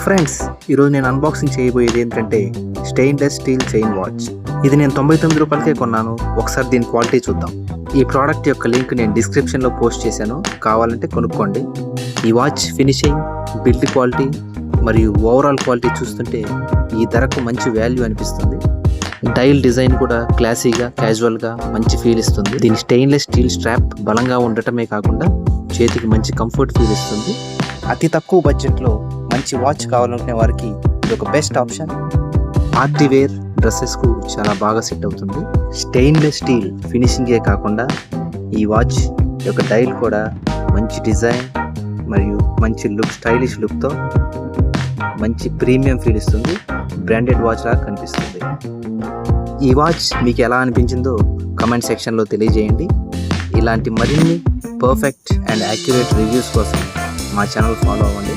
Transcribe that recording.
Friends, ఈరోజు నేను unboxing చేయబోయేది ఏంటంటే స్టెయిన్లెస్ స్టీల్ చైన్ వాచ్. ఇది నేను 99 రూపాయలకే కొన్నాను. ఒకసారి దీని క్వాలిటీ చూద్దాం. ఈ ప్రోడక్ట్ యొక్క లింక్ నేను డిస్క్రిప్షన్లో పోస్ట్ చేశాను, కావాలంటే కొనుక్కోండి. ఈ వాచ్ ఫినిషింగ్, బిల్డ్ క్వాలిటీ మరియు ఓవరాల్ క్వాలిటీ చూస్తుంటే ఈ ధరకు మంచి వాల్యూ అనిపిస్తుంది. డైల్ డిజైన్ కూడా క్లాసీగా, క్యాజువల్గా మంచి ఫీల్ ఇస్తుంది. దీని స్టెయిన్లెస్ స్టీల్ స్ట్రాప్ బలంగా ఉండటమే కాకుండా చేతికి మంచి కంఫర్ట్ ఫీల్ ఇస్తుంది. అతి తక్కువ బడ్జెట్లో మంచి వాచ్ కావాలనుకునే వారికి ఇది ఒక బెస్ట్ ఆప్షన్. పార్టీ వేర్ డ్రెస్సెస్కు చాలా బాగా సెట్ అవుతుంది. స్టెయిన్లెస్ స్టీల్ ఫినిషింగే కాకుండా ఈ వాచ్ యొక్క డైల్ కూడా మంచి డిజైన్ మరియు మంచి లుక్, స్టైలిష్ లుక్తో మంచి ప్రీమియం ఫీల్ ఇస్తుంది. బ్రాండెడ్ వాచ్ లాగా కనిపిస్తుంది. ఈ వాచ్ మీకు ఎలా అనిపించిందో కమెంట్ సెక్షన్లో తెలియజేయండి. ఇలాంటి మరిన్ని పర్ఫెక్ట్ అండ్ యాక్యురేట్ రివ్యూస్ కోసం మా ఛానల్ ఫాలో అవ్వండి.